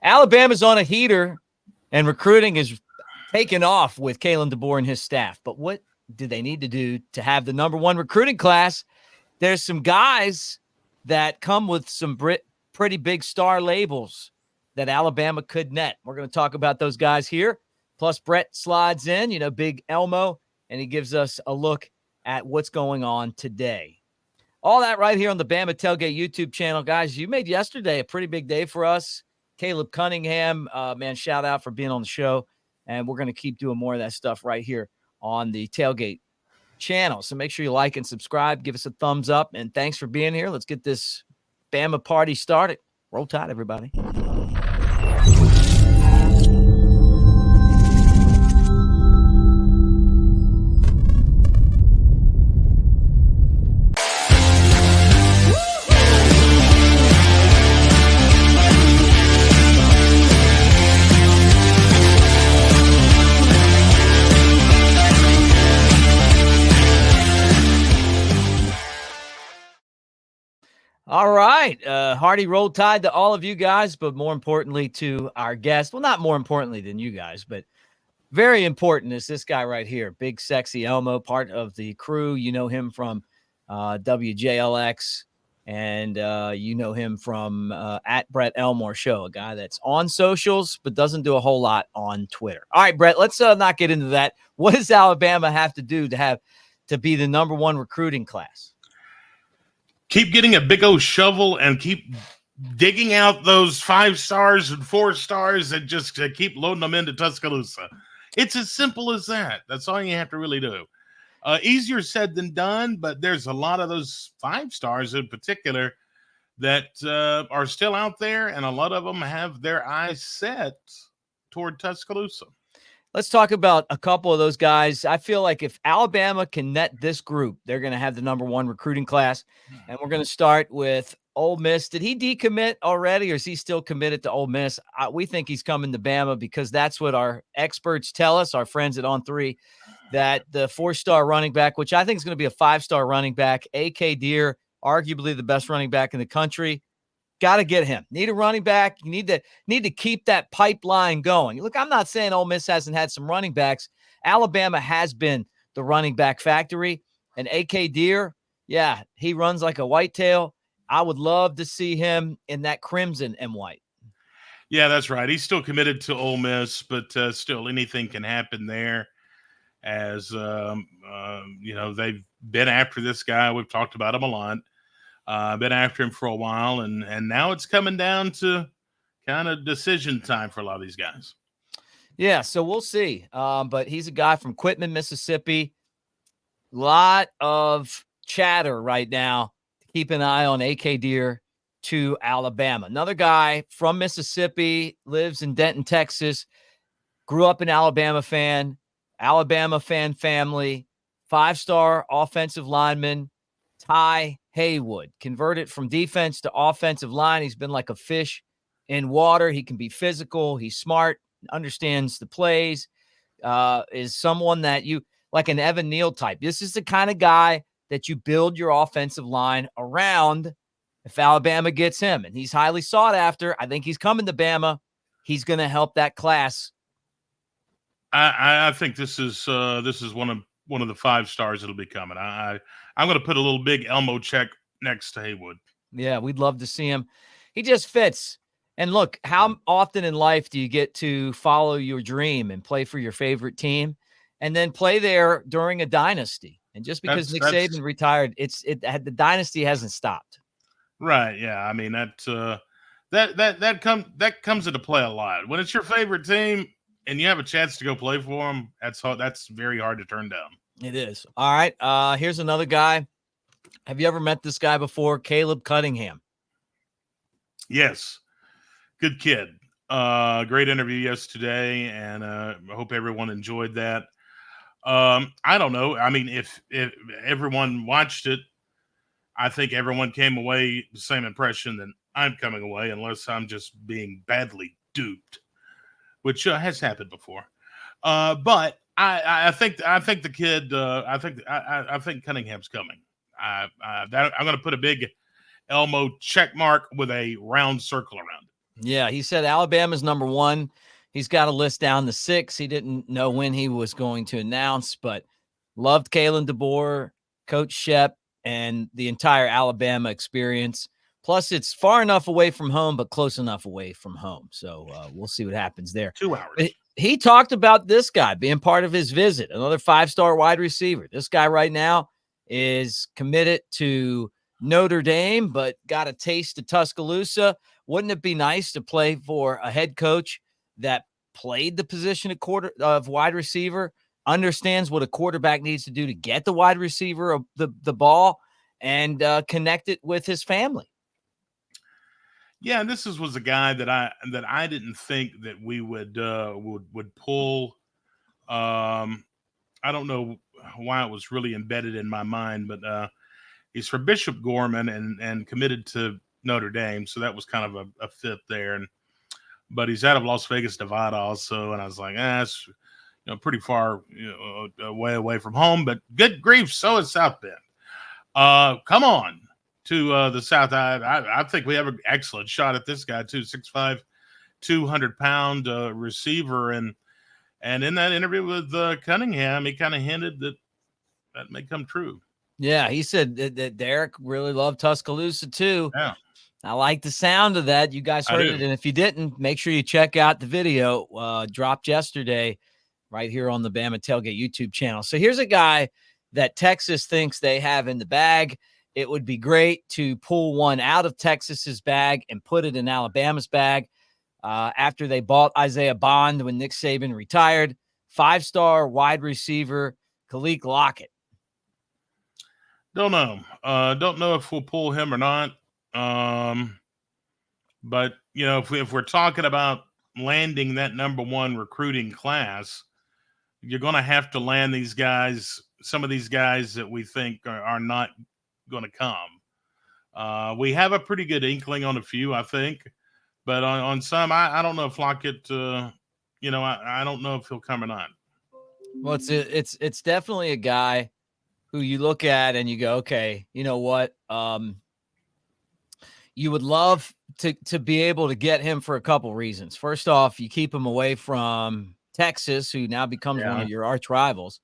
Alabama's on a heater, and recruiting is taking off with Kalen DeBoer and his staff. But what do they need to do to have the number one recruiting class? There's some guys that come with some pretty big star labels that Alabama could net. We're going to talk about those guys here. Plus, Brett slides in, Big Elmo, and he gives us a look at what's going on today. All that right here on the Bama Tailgate YouTube channel. Guys, you made yesterday a pretty big day for us. Caleb Cunningham, man, shout out for being on the show. And we're going to keep doing more of that stuff right here on the Tailgate channel. So make sure you like and subscribe. Give us a thumbs up. And thanks for being here. Let's get this Bama party started. Roll Tide, everybody. All right. Hearty Roll Tide to all of you guys, but more importantly to our guest. Well, not more importantly than you guys, but very important is this guy right here. Big Sexy Elmo, part of the crew. You know him from WJLX, and you know him from at Brett Elmore Show, a guy that's on socials but doesn't do a whole lot on Twitter. All right, Brett, let's not get into that. What does Alabama have to do to be the number one recruiting class? Keep getting a big old shovel and keep digging out those 5 stars and 4 stars and just keep loading them into Tuscaloosa. It's as simple as that. That's all you have to really do. Easier said than done, but there's a lot of those 5 stars in particular that are still out there, and a lot of them have their eyes set toward Tuscaloosa. Let's talk about a couple of those guys. I feel like if Alabama can net this group, they're going to have the number one recruiting class. And we're going to start with Ole Miss. Did he decommit already, or is he still committed to Ole Miss? We think he's coming to Bama because that's what our experts tell us, our friends at On3, that the 4-star running back, which I think is going to be a 5-star running back, A.K. Deer, arguably the best running back in the country. Got to get him. Need a running back. You need to keep that pipeline going. Look, I'm not saying Ole Miss hasn't had some running backs. Alabama has been the running back factory. And A.K. Deer, yeah, he runs like a whitetail. I would love to see him in that crimson and white. Yeah, that's right. He's still committed to Ole Miss, but still anything can happen there. As they've been after this guy. We've talked about him a lot. Been after him for a while, and now it's coming down to kind of decision time for a lot of these guys. Yeah, so we'll see. But he's a guy from Quitman, Mississippi. Lot of chatter right now. Keep an eye on A.K. Deer to Alabama. Another guy from Mississippi, lives in Denton, Texas, grew up an Alabama fan family, 5-star offensive lineman, Ty Haywood, converted from defense to offensive line. He's been like a fish in water. He can be physical. He's smart, understands the plays, is someone that you like an Evan Neal type. This is the kind of guy that you build your offensive line around if Alabama gets him. And he's highly sought after. I think he's coming to Bama. He's going to help that class. I think this is one of the 5 stars that'll be coming. I'm going to put a little big Elmo check next to Haywood. Yeah, we'd love to see him. He just fits. And look, how often in life do you get to follow your dream and play for your favorite team and then play there during a dynasty? And just because Nick Saban retired, the dynasty hasn't stopped. Right. Yeah. I mean, that comes into play a lot. When it's your favorite team and you have a chance to go play for them, that's very hard to turn down. It is. All right. Here's another guy. Have you ever met this guy before? Caleb Cunningham. Yes. Good kid. Great interview yesterday, and I hope everyone enjoyed that. I don't know. I mean, if everyone watched it, I think everyone came away the same impression that I'm coming away, unless I'm just being badly duped, which has happened before. But I think the kid. I think Cunningham's coming. I'm going to put a big Elmo check mark with a round circle around it. Yeah, he said Alabama's number one. He's got a list down to 6. He didn't know when he was going to announce, but loved Kalen DeBoer, Coach Shep, and the entire Alabama experience. Plus, it's far enough away from home, but close enough away from home. So we'll see what happens there. 2 hours. But he talked about this guy being part of his visit, another 5-star wide receiver. This guy right now is committed to Notre Dame, but got a taste of Tuscaloosa. Wouldn't it be nice to play for a head coach that played the position of wide receiver, understands what a quarterback needs to do to get the wide receiver of the ball, and connect it with his family? Yeah, this was a guy that I didn't think that we would pull. I don't know why it was really embedded in my mind, but he's from Bishop Gorman and committed to Notre Dame, so that was kind of a fit there. But he's out of Las Vegas, Nevada, also, and I was like, it's pretty far away from home. But good grief, so is South Bend. Come on to the South. I think we have an excellent shot at this guy too. 6'5", 200-pound receiver, and in that interview with Cunningham, he kind of hinted that may come true. Yeah, he said that Derek really loved Tuscaloosa too. Yeah, I like the sound of that. You guys heard it, and if you didn't, make sure you check out the video dropped yesterday right here on the Bama Tailgate YouTube channel. So here's a guy that Texas thinks they have in the bag. It would be great to pull one out of Texas's bag and put it in Alabama's bag after they bought Isaiah Bond when Nick Saban retired. 5-star wide receiver Kaliq Lockett. Don't know. Don't know if we'll pull him or not. But if we're talking about landing that number one recruiting class, you're going to have to land these guys. Some of these guys that we think are not going to come. We have a pretty good inkling on a few, I think, but on some, I don't know if Lockett. I don't know if he'll come or not. Well, it's definitely a guy who you look at and you go, okay, you know what? You would love to be able to get him for a couple reasons. First off, you keep him away from Texas, who now becomes one of your arch rivals.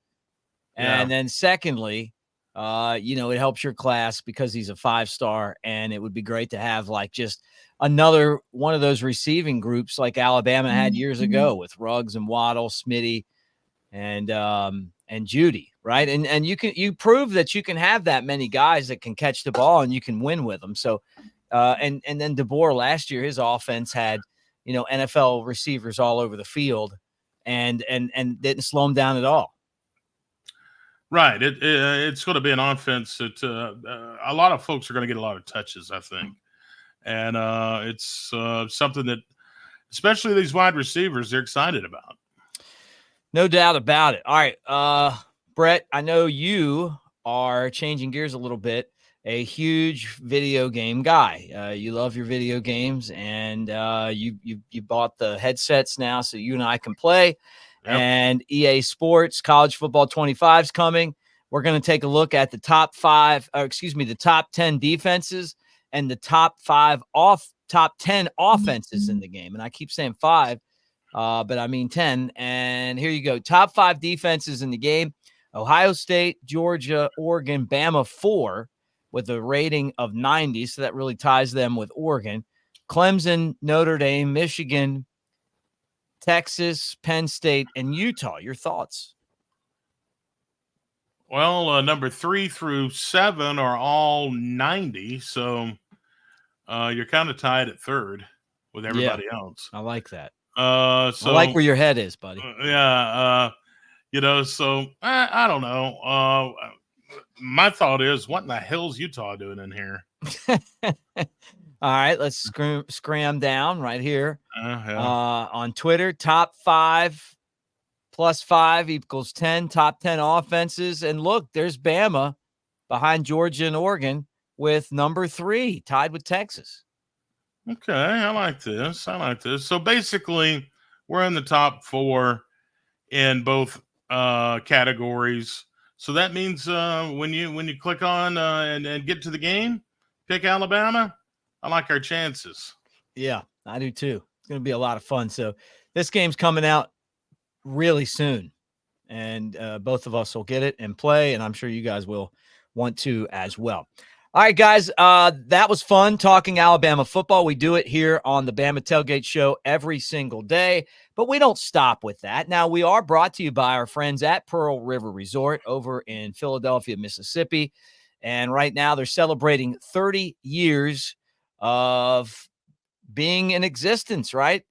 And then secondly, it helps your class because he's a 5-star, and it would be great to have like just another one of those receiving groups like Alabama had years ago with Ruggs and Waddle, Smitty, and Judy, right? And you prove that you can have that many guys that can catch the ball and you can win with them. So, and then DeBoer last year, his offense had, NFL receivers all over the field, and didn't slow them down at all. Right. It's going to be an offense that a lot of folks are going to get a lot of touches, I think, and it's something that, especially these wide receivers, they're excited about. No doubt about it. All right, Brett, I know you are changing gears a little bit, a huge video game guy. You love your video games, and you bought the headsets now so you and I can play. Yep. And EA Sports College Football 25 is coming. We're going to take a look at the top 10 defenses and the top 10 offenses in the game. And I keep saying 5. But I mean 10. And here you go. Top 5 defenses in the game. Ohio State, Georgia, Oregon, Bama 4 with a rating of 90. So that really ties them with Oregon. Clemson, Notre Dame, Michigan, Texas, Penn State, and Utah. Your thoughts? Well, number 3 through 7 are all 90. So you're kind of tied at third with everybody else. I like that. So I like where your head is, buddy. So I don't know. My thought is, what in the hell's Utah doing in here? All right, let's scram down right here. On Twitter, top 5 plus 5 equals 10, top 10 offenses. And look, there's Bama behind Georgia and Oregon with number 3, tied with Texas. Okay, I like this. So basically, we're in the top 4 in both categories. So that means when you click on and get to the game, pick Alabama. I like our chances. Yeah, I do too. It's going to be a lot of fun. So this game's coming out really soon, and both of us will get it and play, and I'm sure you guys will want to as well. All right, guys, that was fun talking Alabama football. We do it here on the Bama Tailgate Show every single day, but we don't stop with that. Now, we are brought to you by our friends at Pearl River Resort over in Philadelphia, Mississippi, and right now they're celebrating 30 years of being in existence, right?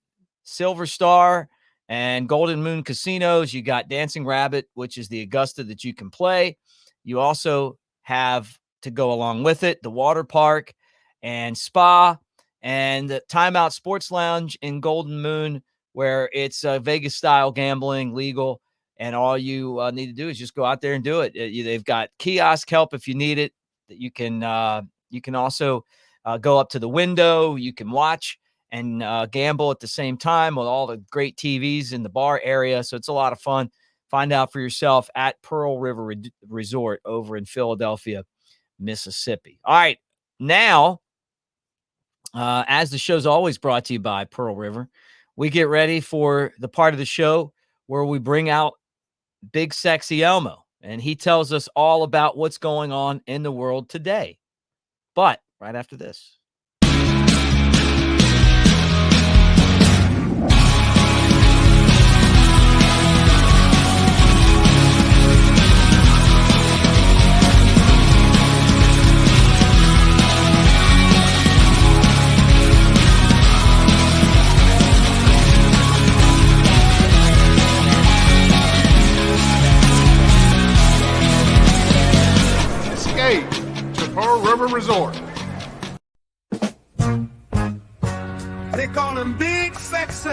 Silver Star and Golden Moon casinos. You got Dancing Rabbit, which is the Augusta that you can play. You also have, to go along with it, the water park and spa and the Timeout Sports Lounge in Golden Moon, where it's Vegas style gambling, legal, and all you need to do is just go out there and do it. They've got kiosk help if you need it. That you can also go up to the window. You can watch and gamble at the same time with all the great TVs in the bar area. So it's a lot of fun. Find out for yourself at Pearl River Resort over in Philadelphia, Mississippi. All right. Now, as the show's always brought to you by Pearl River, we get ready for the part of the show where we bring out Big Sexy Elmo, and he tells us all about what's going on in the world today. But right after this. Escape to Pearl River Resort. They call him Big Sexy,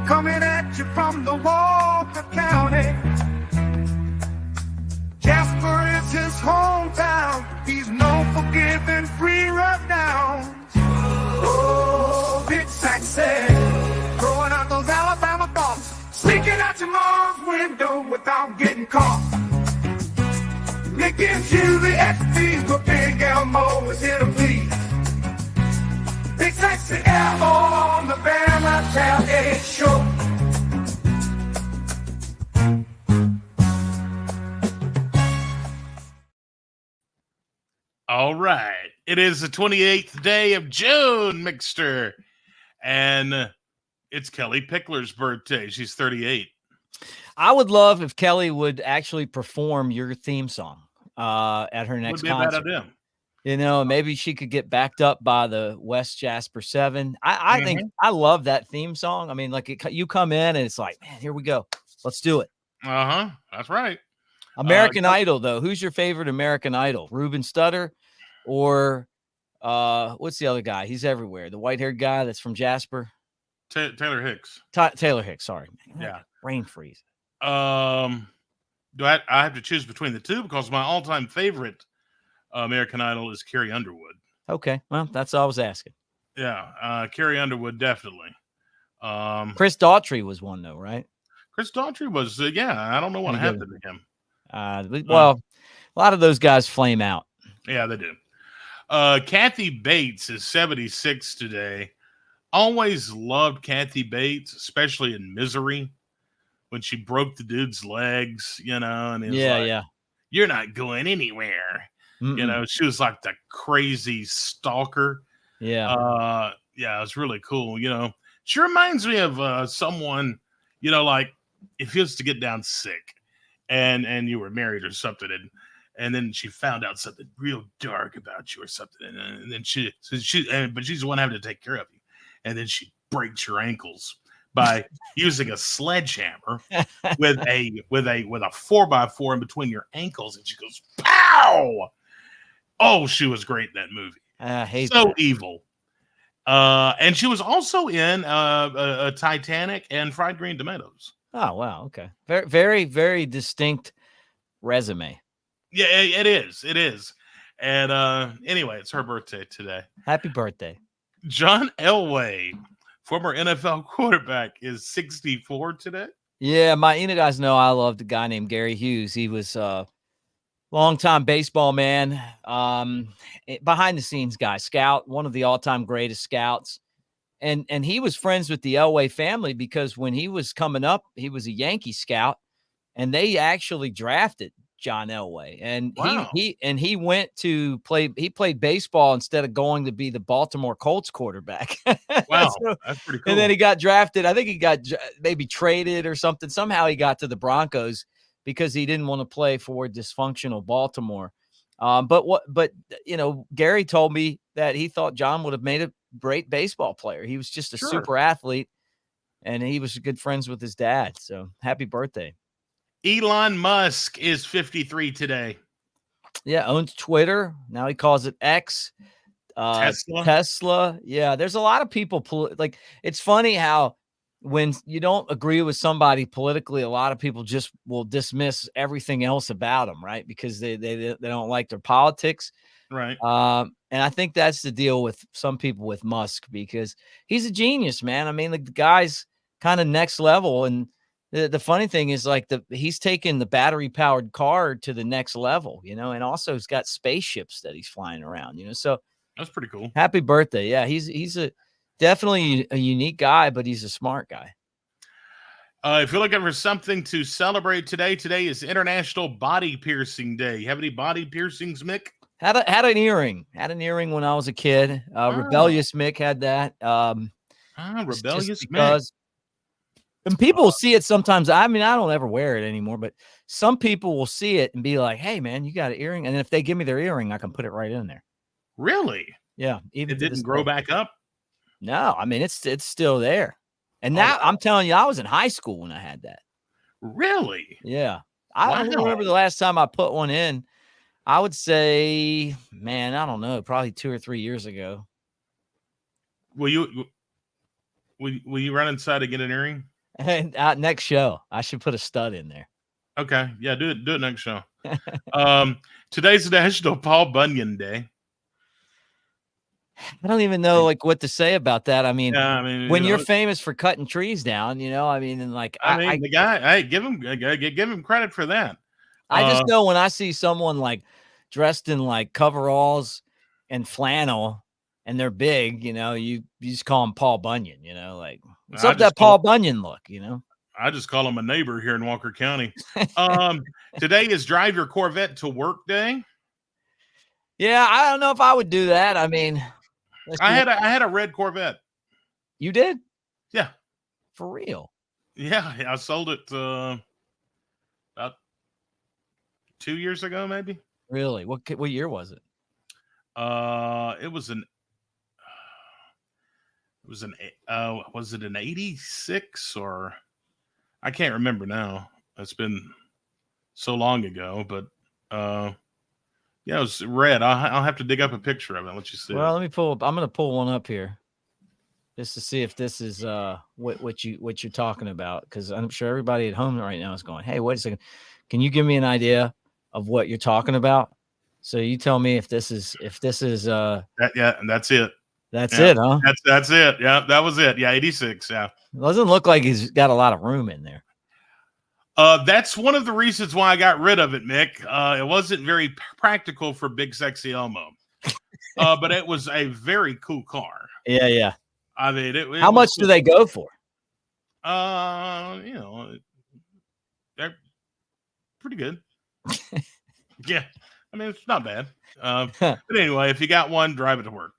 coming at you from the Walker County. Jasper is his hometown. He's known for giving free rundowns. Oh, Big Sexy, throwing out those Alabama thoughts, sneaking out your mom's window without getting caught. It gives you the XP, but Big Elmo is here to please. Big Sexy Elmo on the Bama Tailgate Show. All right. It is the 28th day of June, Mixter. And it's Kelly Pickler's birthday. She's 38. I would love if Kelly would actually perform your theme song at her next Would be a bad concert. idea. You know, maybe she could get backed up by the West Jasper 7. I think I love that theme song. I mean, like you come in and it's like, man, here we go. Let's do it. Uh-huh. That's right. American Idol, though. Who's your favorite American Idol? Ruben Studdard or what's the other guy? He's everywhere. The white-haired guy that's from Jasper. Taylor Hicks. Taylor Hicks, sorry. Yeah. Brain freeze. Do I have to choose between the two? Because my all-time favorite American Idol is Carrie Underwood. Okay. Well, that's all I was asking. Yeah. Carrie Underwood, definitely. Chris Daughtry was one, though, right? Chris Daughtry was, I don't know what happened to him. Well, a lot of those guys flame out. Yeah, they do. Kathy Bates is 76 today. Always loved Kathy Bates, especially in Misery, when she broke the dude's legs, and he was like, you're not going anywhere. Mm-mm. She was like the crazy stalker. Yeah. It was really cool. She reminds me of someone, like if he was to get down sick and you were married or something, and then she found out something real dark about you or something, and then but she's the one having to take care of you, and then she breaks your ankles by using a sledgehammer with a 4x4 in between your ankles, and she goes, pow! Oh, she was great in that movie. I hate so that. Evil. And she was also in a Titanic and Fried Green Tomatoes. Oh, wow. Okay. Very, very, very distinct resume. Yeah, it is. It is. And anyway, it's her birthday today. Happy birthday. John Elway, former NFL quarterback, is 64 today. Yeah, you guys know I loved a guy named Gary Hughes. He was longtime baseball man, behind the scenes guy, scout, one of the all-time greatest scouts. And he was friends with the Elway family because when he was coming up, he was a Yankee scout, and they actually drafted John Elway. And Wow. he went to play. He played baseball instead of going to be the Baltimore Colts quarterback. Wow, So, that's pretty cool. and then he got drafted. I think he got maybe traded or something. Somehow he got to the Broncos because he didn't want to play for dysfunctional Baltimore. But Gary told me that he thought John would have made a great baseball player. He was just a super athlete, and he was good friends with his dad. So happy birthday. Elon Musk is 53 today. Yeah, owns Twitter. Now he calls it X. Tesla. Yeah, there's a lot of people like, it's funny how when you don't agree with somebody politically, a lot of people just will dismiss everything else about them, right? Because they don't like their politics. Right. And I think that's the deal with some people with Musk, because he's a genius, man. I mean, the guy's kind of next level. And the funny thing is, like, he's taken the battery powered car to the next level, and also he's got spaceships that he's flying around, so that's pretty cool. Happy birthday. Yeah. He's definitely a unique guy, but he's a smart guy. If you're looking for something to celebrate today is International Body Piercing Day. You have any body piercings, Mick? Had an earring. Had an earring when I was a kid. Rebellious Mick had that. Rebellious Mick. And people will see it sometimes. I mean, I don't ever wear it anymore, but some people will see it and be like, "Hey, man, you got an earring?" And if they give me their earring, I can put it right in there. Really? Yeah. Even it didn't grow back up? No, I mean, it's still there. And now I'm telling you, I was in high school when I had that. Really? Yeah. I don't remember the last time I put one in. I would say, man, I don't know, probably 2 or 3 years ago. Will you run inside to get an earring? And next show, I should put a stud in there. Okay. Yeah, do it next show. Today's National Paul Bunyan Day. I don't even know what to say about that. I mean, when you're know, famous for cutting trees down, I mean, and the guy, hey, give him credit for that. I just know when I see someone like dressed in like coveralls and flannel and they're big, you just call him Paul Bunyan, like what's up that Paul Bunyan look, I just call him a neighbor here in Walker County. Today is Drive Your Corvette to Work Day. Yeah, I don't know if I would do that. I mean, I had a red Corvette. You did? Yeah. For real? Yeah, I sold it about 2 years ago, maybe. Really? What year was it? Was it an 86 or I can't remember now. It's been so long ago, but yeah, it was red. I'll have to dig up a picture of it. Let you see. Well, I'm going to pull one up here just to see if this is what you're talking about, because I'm sure everybody at home right now is going, "Hey, wait a second. Can you give me an idea of what you're talking about?" So you tell me if this is yeah, and that's it. That's it, huh? That's it. Yeah, that was it. Yeah, 86. Yeah. It doesn't look like he's got a lot of room in there. That's one of the reasons why I got rid of it, Mick. It wasn't very practical for Big Sexy Elmo, but it was a very cool car. Yeah, yeah. I mean, how much do they go for? They're pretty good. Yeah, I mean, it's not bad. But anyway, if you got one, drive it to work.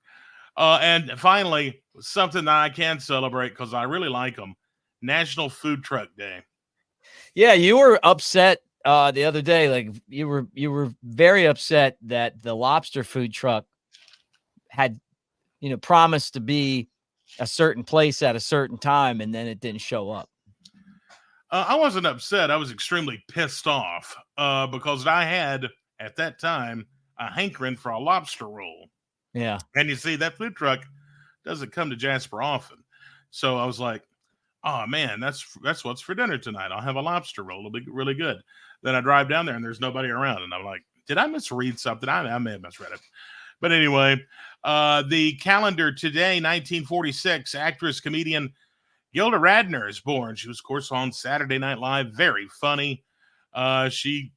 And finally, something that I can celebrate because I really like them: National Food Truck Day. Yeah, you were upset the other day. Like you were very upset that the lobster food truck had, promised to be a certain place at a certain time, and then it didn't show up. I wasn't upset. I was extremely pissed off because I had at that time a hankering for a lobster roll. Yeah, and you see that food truck doesn't come to Jasper often, so I was like, oh man, that's what's for dinner tonight. I'll have a lobster roll. It'll be really good. Then I drive down there and there's nobody around. And I'm like, did I misread something? I may have misread it. But anyway, the calendar today, 1946, actress, comedian Gilda Radner is born. She was, of course, on Saturday Night Live. Very funny. She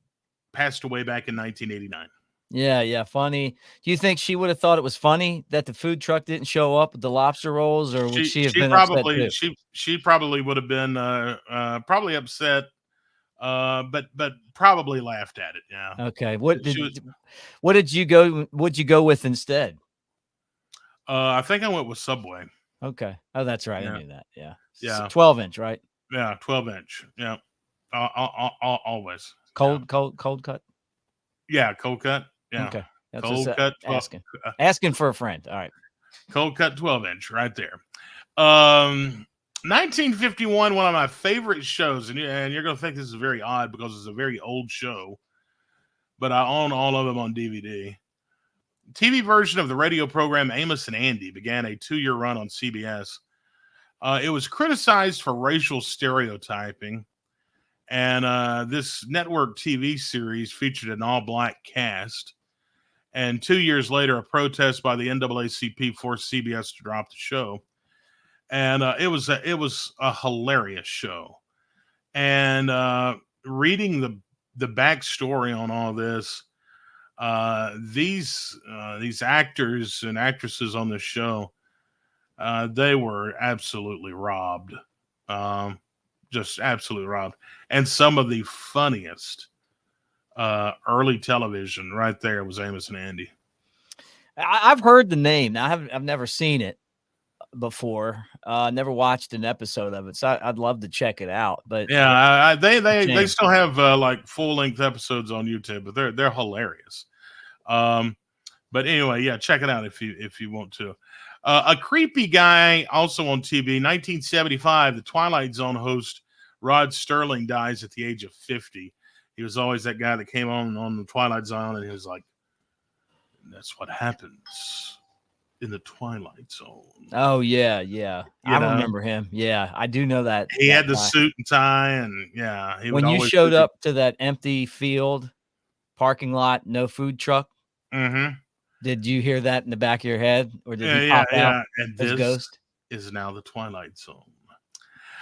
passed away back in 1989. Yeah, funny. Do you think she would have thought it was funny that the food truck didn't show up with the lobster rolls, or would she have been upset too? She probably would have been probably upset, but probably laughed at it. Yeah. Okay. What did you go? What'd you go with instead? I think I went with Subway. Okay. Oh, that's right. Yeah. I knew that. Yeah. Yeah. 12-inch, right? Yeah, 12-inch. Yeah. Always. Cold cut. Yeah, cold cut. Yeah. Okay. That's cold just, cut. asking for a friend. All right. Cold cut 12-inch right there. 1951, one of my favorite shows, and you're going to think this is very odd because it's a very old show, but I own all of them on DVD. TV version of the radio program Amos and Andy began a 2-year run on CBS. It was criticized for racial stereotyping, and this network TV series featured an all-black cast. And 2 years later, a protest by the NAACP forced CBS to drop the show. And it was a hilarious show. And reading the backstory on all this, these actors and actresses on the show, they were absolutely robbed, just absolutely robbed. And some of the funniest early television right there was Amos and Andy. I've heard the name. Now, I've never seen it before. Never watched an episode of it, so I'd love to check it out. But yeah, they still have like full-length episodes on YouTube, but they're hilarious. But anyway, yeah, check it out if you want to. A creepy guy also on TV. 1975, the Twilight Zone host Rod Sterling dies at the age of 50. He was always that guy that came on the Twilight Zone, and he was like, "That's what happens in the Twilight Zone." Oh yeah. I remember him. Yeah, I do know that. He had the suit and tie, and yeah. When you showed up to that empty field parking lot, no food truck. Mm-hmm. Did you hear that in the back of your head, or did he pop out and as this ghost? Is now the Twilight Zone.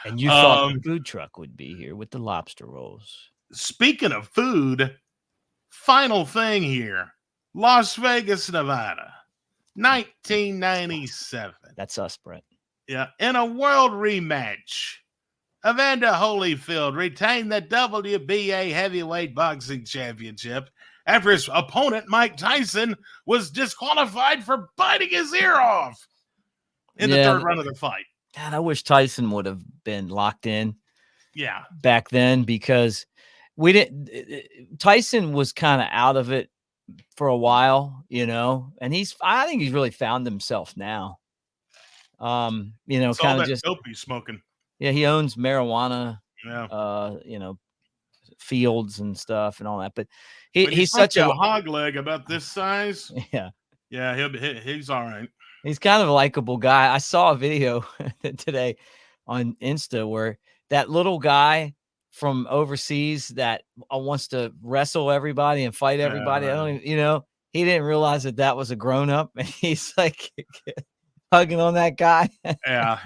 And you thought the food truck would be here with the lobster rolls. Speaking of food, final thing here. Las Vegas, Nevada, 1997. That's us, Brett. Yeah. In a world rematch, Evander Holyfield retained the WBA heavyweight boxing championship after his opponent, Mike Tyson, was disqualified for biting his ear off in the third round of the fight. God, I wish Tyson would have been locked in. Yeah. Back then, because Tyson was kind of out of it for a while, and I think he's really found himself now. Kind of just dope he's smoking. Yeah, he owns marijuana, yeah, fields and stuff and all that. But he's such a hog leg about this size. Yeah. Yeah, he's all right. He's kind of a likable guy. I saw a video today on Insta where that little guy from overseas that wants to wrestle everybody and fight everybody. I don't even, he didn't realize that was a grown up, and he's like hugging on that guy. yeah.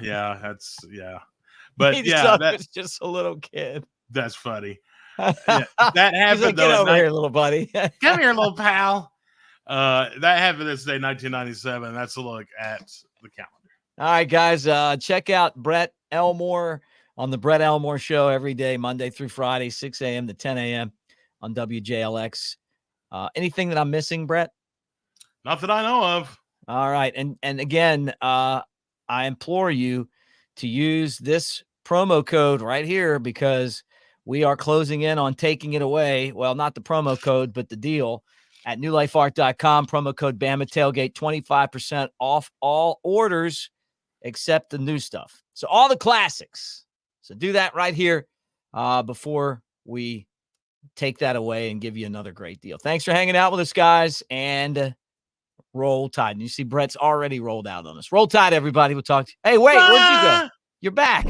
But it's just a little kid. That's funny. Yeah, that happened. Like, get over here, little buddy. Come here, little pal. That happened this day, 1997. That's a look at the calendar. All right, guys. Check out Brett Elmore on the Brett Elmore Show every day, Monday through Friday, 6 a.m. to 10 a.m. on WJLX. Anything that I'm missing, Brett? Not that I know of. All right. And again, I implore you to use this promo code right here, because we are closing in on taking it away. Well, not the promo code, but the deal at newlifeart.com. Promo code Bama Tailgate, 25% off all orders except the new stuff. So all the classics. So do that right here before we take that away and give you another great deal. Thanks for hanging out with us, guys, and roll tide. And you see Brett's already rolled out on us. Roll tide, everybody. We'll talk to you. Hey, wait, where'd you go? You're back.